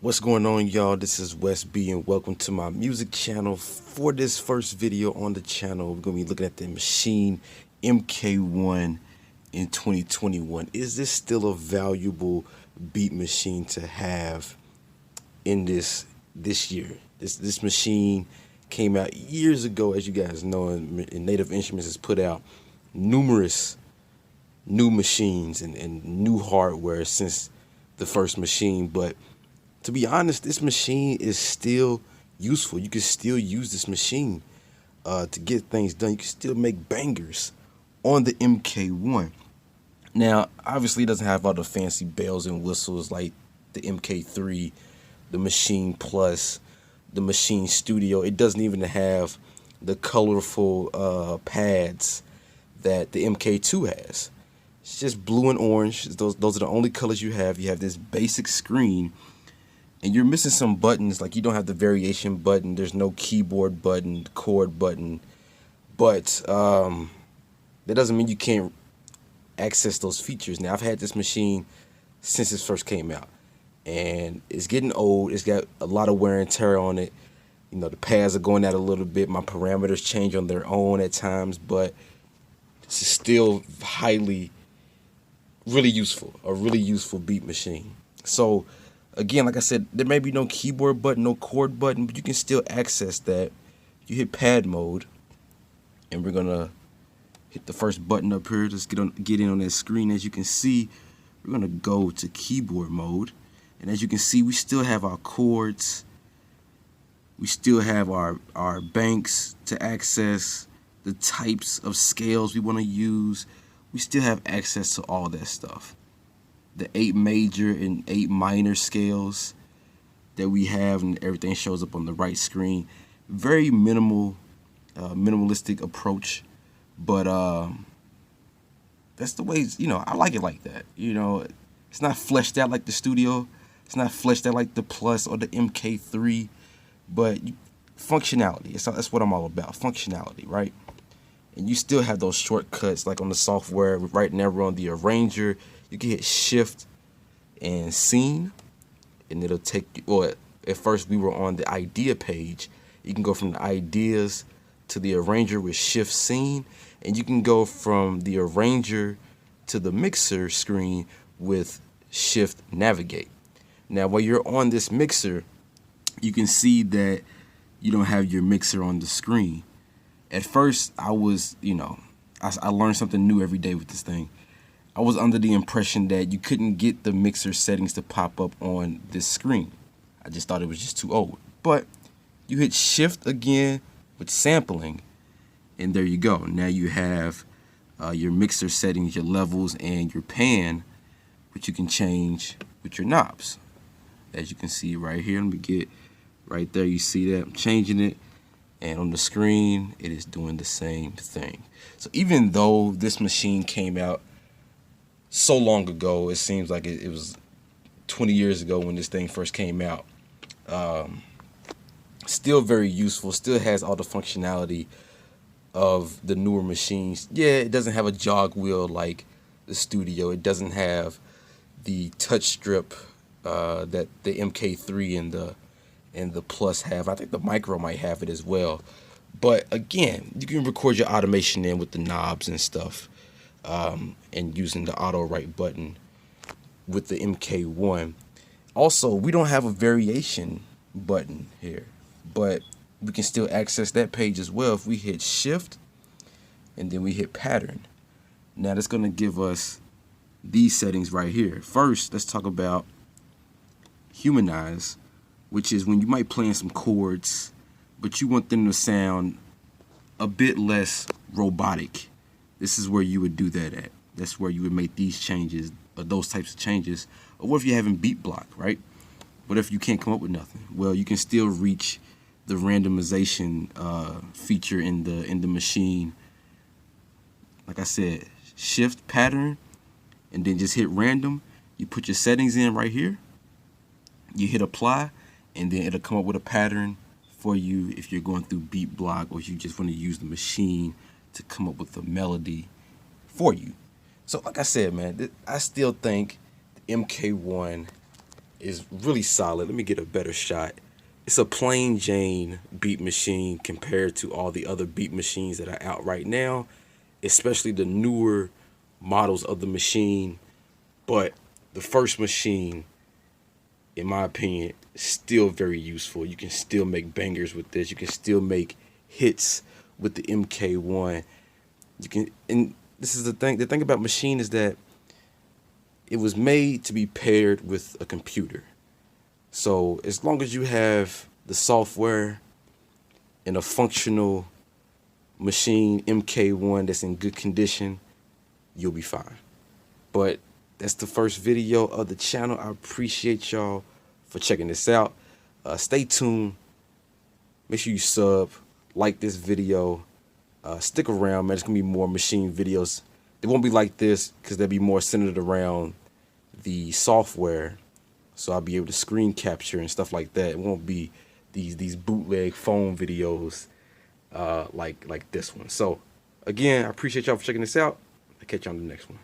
What's going on, y'all? This is Wes B and welcome to my music channel. For this first video on the channel, we're going to be looking at the Maschine Mk1 in 2021. Is this still a valuable beat machine to have in this year? This machine came out years ago, as you guys know, and Native Instruments has put out numerous new machines and new hardware since the first machine, but to be honest, this machine is still useful. You can still use this machine to get things done. You can still make bangers on the Mk1. Now, obviously, it doesn't have all the fancy bells and whistles like the Mk3, the Maschine Plus, the Maschine Studio. It doesn't even have the colorful pads that the Mk2 has. It's just blue and orange. Those are the only colors you have. You have this basic screen, and you're missing some buttons. Like, you don't have the variation button. There's no keyboard button, chord button. But that doesn't mean you can't access those features. Now, I've had this machine since it first came out, and it's getting old. It's got a lot of wear and tear on it. You know, the pads are going out a little bit. My parameters change on their own at times, but this is still really useful, a really useful beat machine. So again, like I said, there may be no keyboard button, no chord button, but you can still access that. You hit pad mode, and we're gonna hit the first button up here. Just get in on that screen. As you can see, we're gonna go to keyboard mode, and as you can see, we still have our chords. We still have our banks to access, the types of scales we want to use. We still have access to all that stuff. The 8 major and 8 minor scales that we have, and everything shows up on the right screen. Very minimalistic approach, but that's the way, I like it like that. It's not fleshed out like the Studio. It's not fleshed out like the Plus or the Mk3, but functionality. That's what I'm all about, functionality, right? And you still have those shortcuts like on the software. Right now we're on the arranger. You can hit shift and scene, and it'll take you, well, at first we were on the idea page. You can go from the ideas to the arranger with shift scene, and you can go from the arranger to the mixer screen with shift navigate. Now, while you're on this mixer, you can see that you don't have your mixer on the screen. At first, I was, I learned something new every day with this thing. I was under the impression that you couldn't get the mixer settings to pop up on this screen. I just thought it was just too old. But you hit shift again with sampling, and there you go. Now you have your mixer settings, your levels, and your pan, which you can change with your knobs. As you can see right here, let me get right there. You see that I'm changing it, and on the screen, it is doing the same thing. So even though this machine came out so long ago, it seems like it was 20 years ago when this thing first came out, still very useful, still has all the functionality of the newer machines. Yeah, it doesn't have a jog wheel like the Studio. It doesn't have the touch strip that the Mk3 and the Plus have. I think the Micro might have it as well. But again, you can record your automation in with the knobs and stuff, and using the auto write button with the Mk1. Also, we don't have a variation button here, but we can still access that page as well if we hit shift and then we hit pattern. Now that's going to give us these settings right here. First, let's talk about humanize, which is when you might play in some chords, but you want them to sound a bit less robotic. This is where you would do that at. That's where you would make these changes, or those types of changes. Or what if you're having beat block, right? What if you can't come up with nothing? Well, you can still reach the randomization feature in the machine. Like I said, shift pattern, and then just hit random. You put your settings in right here. You hit apply, and then it'll come up with a pattern for you if you're going through beat block, or if you just want to use the machine to come up with a melody for you. So like I said, man, I still think the Mk1 is really solid. Let me get a better shot. It's a plain Jane beat machine compared to all the other beat machines that are out right now, especially the newer models of the machine. But the first machine, in my opinion, is still very useful. You can still make bangers with this. You can still make hits with the Mk1. You can, and this is the thing. The thing about Maschine is that it was made to be paired with a computer. So as long as you have the software and a functional Maschine Mk1 that's in good condition, you'll be fine. But that's the first video of the channel. I appreciate y'all for checking this out. Stay tuned. Make sure you sub, like this video. Stick around, man. There's gonna be more machine videos. They won't be like this because they'll be more centered around the software. So I'll be able to screen capture and stuff like that. It won't be these bootleg phone videos like this one. So again, I appreciate y'all for checking this out. I'll catch you on the next one.